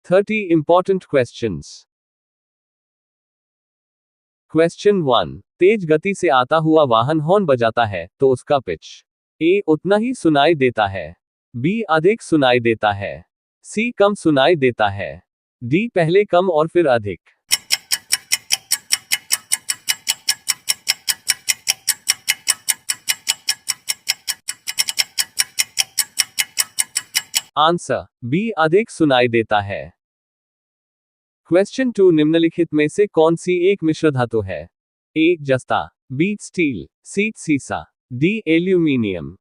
30 important questions. Question 1. तेज गति से आता हुआ वाहन हॉर्न बजाता है तो उसका पिच ए उतना ही सुनाई देता है, बी अधिक सुनाई देता है, सी कम सुनाई देता है, डी पहले कम और फिर अधिक। आंसर बी अधिक सुनाई देता है। क्वेश्चन 2. निम्नलिखित में से कौन सी एक मिश्र धातु है? ए जस्ता, बी स्टील, सी सीसा, D aluminium.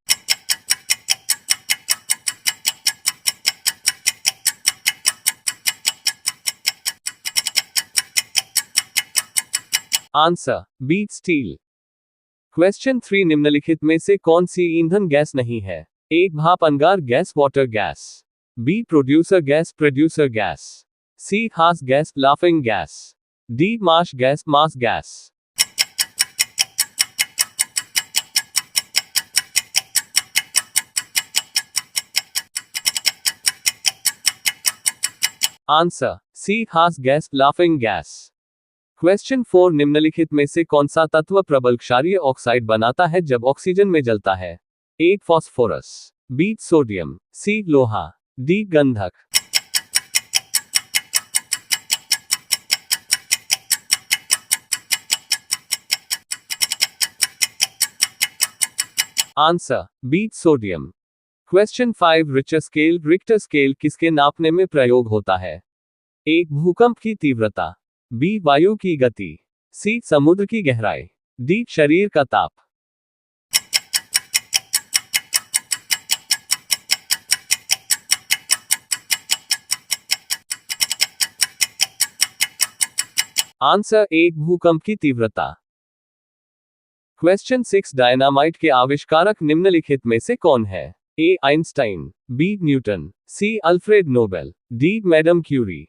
Answer B steel. Question 3. निम्नलिखित में से कौन सी ईंधन गैस नहीं है? ए भाप अंगार gas water gas, B producer gas, C हास gas laughing gas, D marsh gas मास गैस। आंसर सी हास गैस लाफिंग गैस। क्वेश्चन 4. निम्नलिखित में से कौन सा तत्व प्रबल क्षारीय ऑक्साइड बनाता है जब ऑक्सीजन में जलता है? A phosphorus, B sodium, C लोहा, डी गंधक। Answer B sodium. Question 5. Richter scale किसके नापने में प्रयोग होता है? ए भूकंप की तीव्रता, बी वायु की गति, सी समुद्र की गहराई, डी शरीर का ताप। आंसर ए भूकंप की तीव्रता। क्वेश्चन 6. डायनामाइट के आविष्कारक निम्नलिखित में से कौन है? A Einstein, B Newton, C Alfred Nobel, D madam Curie.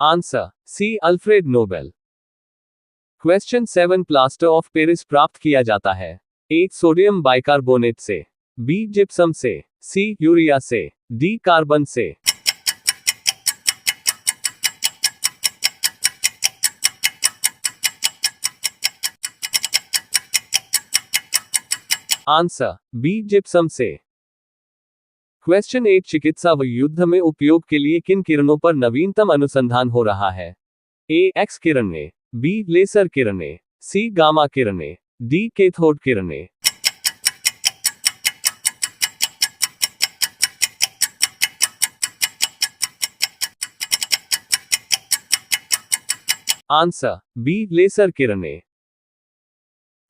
Answer C Alfred Nobel. Question 7. Plaster of Paris प्राप्त किया जाता है? ए सोडियम बाइकार्बोनेट से, बी जिप्सम से, सी यूरिया से, डी कार्बन से। आंसर बी जिप्सम से। क्वेश्चन 8. चिकित्सा व युद्ध में उपयोग के लिए किन किरणों पर नवीनतम अनुसंधान हो रहा है? ए एक्स किरणें, बी लेसर किरणें, सी गामा किरणें, डी कैथोड किरणें। आंसर बी लेसर किरणें।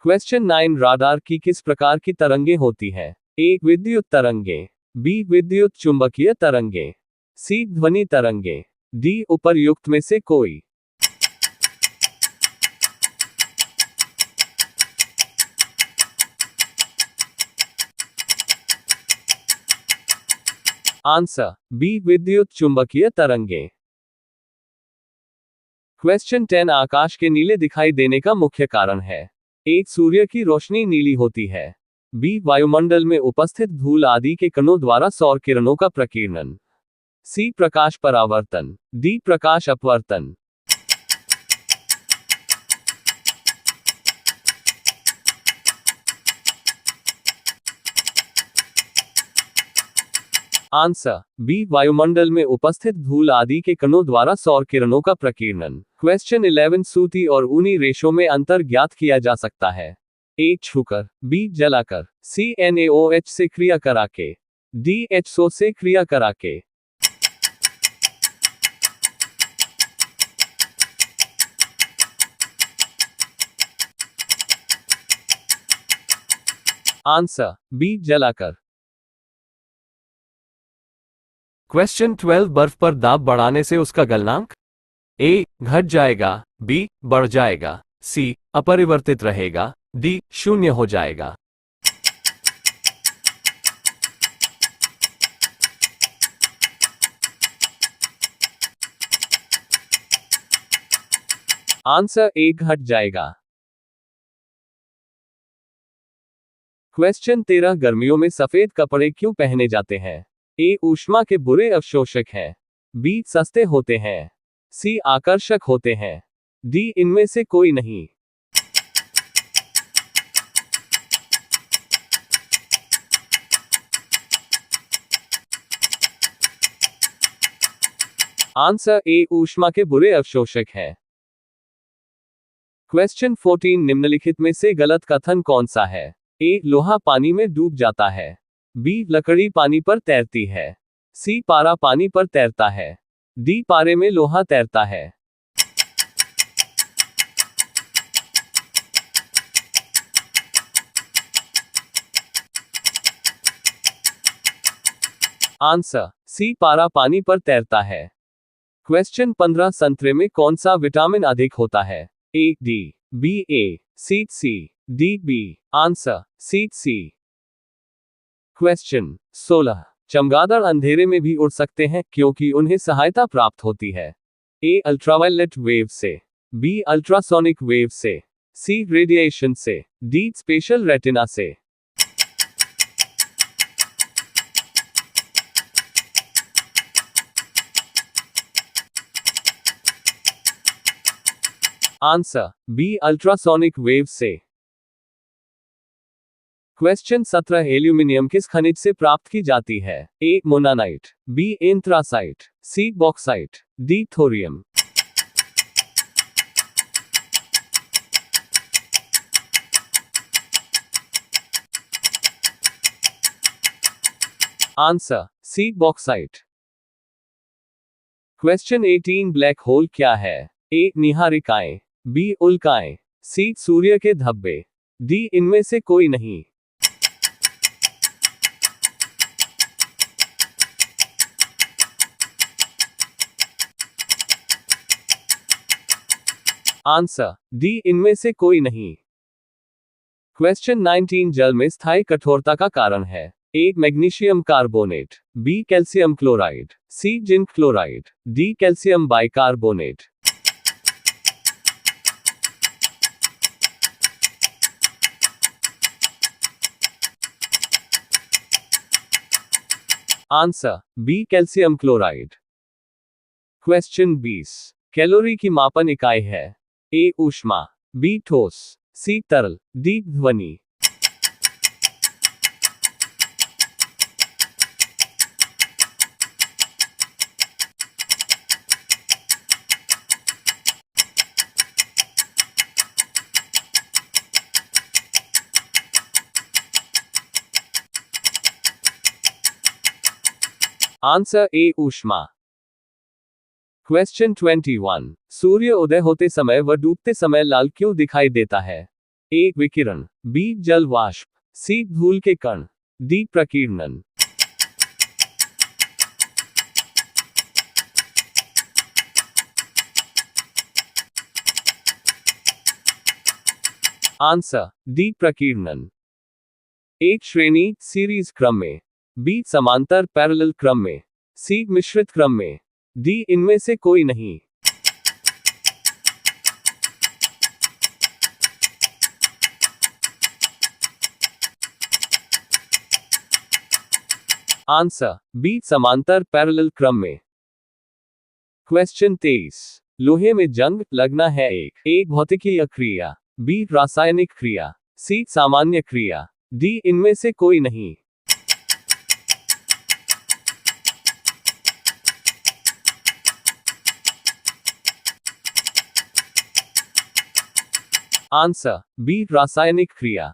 क्वेश्चन 9. राडार की किस प्रकार की तरंगें होती है? ए विद्युत तरंगें, बी विद्युत चुंबकीय तरंगें, सी ध्वनि तरंगें, डी उपर्युक्त में से कोई। आंसर बी विद्युत चुंबकीय तरंगें। क्वेश्चन 10. आकाश के नीले दिखाई देने का मुख्य कारण है? ए सूर्य की रोशनी नीली होती है, बी वायुमंडल में उपस्थित धूल आदि के कणों द्वारा सौर किरणों का प्रकीर्णन, सी प्रकाश परावर्तन, डी प्रकाश अपवर्तन। आंसर बी वायुमंडल में उपस्थित धूल आदि के कणों द्वारा सौर किरणों का प्रकीर्णन। क्वेश्चन 11. सूती और ऊनी रेशों में अंतर ज्ञात किया जा सकता है? ए छूकर, बी जलाकर, सी NaOH से क्रिया कराके, डी HSO से क्रिया कराके। आंसर बी जलाकर। क्वेश्चन 12. बर्फ पर दाब बढ़ाने से उसका गलनांक? ए घट जाएगा, बी बढ़ जाएगा, सी अपरिवर्तित रहेगा, डी शून्य हो जाएगा। आंसर ए घट जाएगा। क्वेश्चन 13 गर्मियों में सफेद कपड़े क्यों पहने जाते हैं? ए ऊष्मा के बुरे अवशोषक हैं। बी सस्ते होते हैं। सी आकर्षक होते हैं। डी इनमें से कोई नहीं। आंसर ए ऊष्मा के बुरे अवशोषक है। क्वेश्चन 14 निम्नलिखित में से गलत कथन कौन सा है? ए लोहा पानी में डूब जाता है। बी लकड़ी पानी पर तैरती है। सी पारा पानी पर तैरता है। डी पारे में लोहा तैरता है। आंसर सी पारा पानी पर तैरता है। क्वेश्चन 15 संतरे में कौन सा विटामिन अधिक होता है? A D, B A, C D B. Answer C. Question 16 चमगादड़ अंधेरे में भी उड़ सकते हैं क्योंकि उन्हें सहायता प्राप्त होती है? ए अल्ट्रावायलेट वेव से, बी अल्ट्रासोनिक वेव से, सी रेडिएशन से, डी स्पेशल रेटिना से। आंसर बी अल्ट्रासोनिक वेव से। क्वेश्चन 17 एल्यूमिनियम किस खनिज से प्राप्त की जाती है? A monazite, B anthracite, C bauxite, D thorium. Answer C bauxite. Question 18 black hole क्या है? ए निहारिकाएं, बी उल्काएं, सी सूर्य के धब्बे, डी इनमें से कोई नहीं। आंसर डी इनमें से कोई नहीं। क्वेश्चन 19 जल में स्थायी कठोरता का कारण है? A magnesium carbonate, B calcium chloride, C zinc chloride, D calcium bicarbonate. Answer B calcium chloride. Question 20 calorie की मापन इकाई है? ए ऊष्मा, बी ठोस, सी तरल, डी ध्वनि। आंसर ए ऊष्मा। क्वेश्चन 21 सूर्य उदय होते समय व डूबते समय लाल क्यों दिखाई देता है? ए विकिरण, बी जल वाष्प, सी धूल के कण, डी प्रकीर्णन। आंसर डी प्रकीर्णन। एक श्रेणी सीरीज क्रम में, बी समांतर पैरेलल क्रम में, सी मिश्रित क्रम में, डी इनमें से कोई नहीं। आंसर बी समांतर पैरेलल क्रम में। क्वेश्चन 23 लोहे में जंग लगना है एक भौतिकीय क्रिया, बी रासायनिक क्रिया, सी सामान्य क्रिया, डी इनमें से कोई नहीं। आंसर बी रासायनिक क्रिया।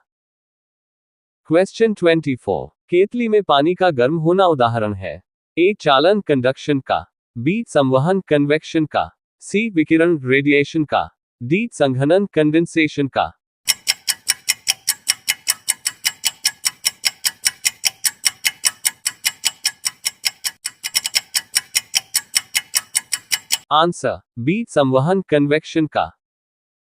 क्वेश्चन 24 केतली में पानी का गर्म होना उदाहरण है? ए चालन कंडक्शन का, बी संवहन कन्वेक्शन का, सी विकिरण रेडिएशन का, डी संघनन कंडेंसेशन का। आंसर बी संवहन कन्वेक्शन का।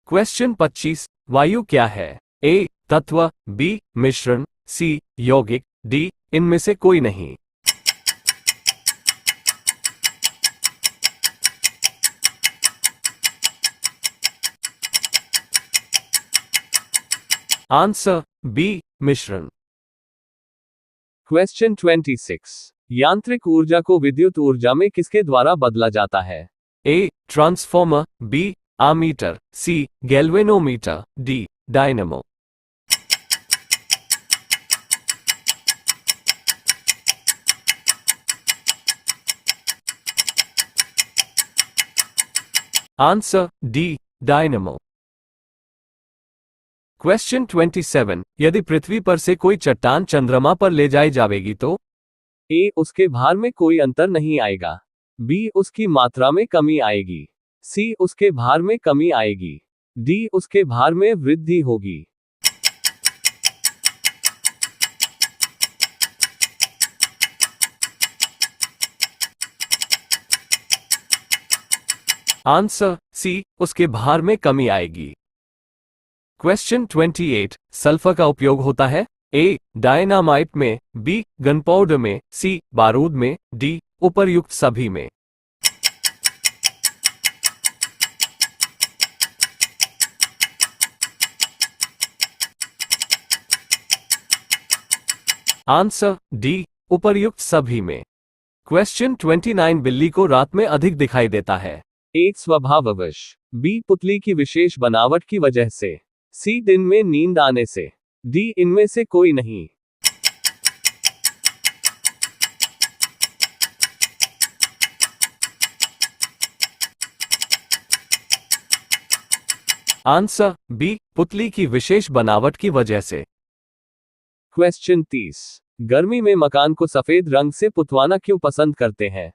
क्वेश्चन 25 वायु क्या है? ए तत्व, बी मिश्रण, सी यौगिक, डी इनमें से कोई नहीं। आंसर बी मिश्रण। क्वेश्चन 26, यांत्रिक ऊर्जा को विद्युत ऊर्जा में किसके द्वारा बदला जाता है? A transformer, B ammeter, C galvanometer, D dynamo. Answer D dynamo. Question 27, यदि पृथ्वी पर से कोई चट्टान चंद्रमा पर ले जाई जाएगी तो? ए उसके भार में कोई अंतर नहीं आएगा, बी उसकी मात्रा में कमी आएगी, सी उसके भार में कमी आएगी, डी उसके भार में वृद्धि होगी। आंसर सी उसके भार में कमी आएगी। क्वेश्चन 28, सल्फर का उपयोग होता है? ए डायनामाइट में, बी गन पाउडर में, सी बारूद में, डी उपर्युक्त सभी में। आंसर डी उपर्युक्त सभी में। क्वेश्चन 29, बिल्ली को रात में अधिक दिखाई देता है? ए स्वभाववश, बी पुतली की विशेष बनावट की वजह से, सी दिन में नींद आने से, डी इनमें से कोई नहीं। आंसर बी पुतली की विशेष बनावट की वजह से। क्वेश्चन 30, गर्मी में मकान को सफेद रंग से पुतवाना क्यों पसंद करते हैं?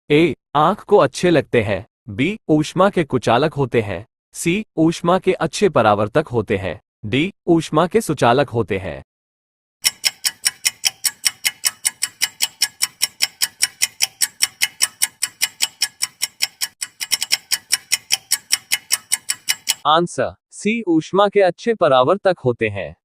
ए आंख को अच्छे लगते हैं, बी ऊष्मा के कुचालक होते हैं, सी ऊष्मा के अच्छे परावर्तक होते हैं, डी ऊष्मा के सुचालक होते हैं। आंसर सी ऊष्मा के अच्छे परावर्तक होते हैं।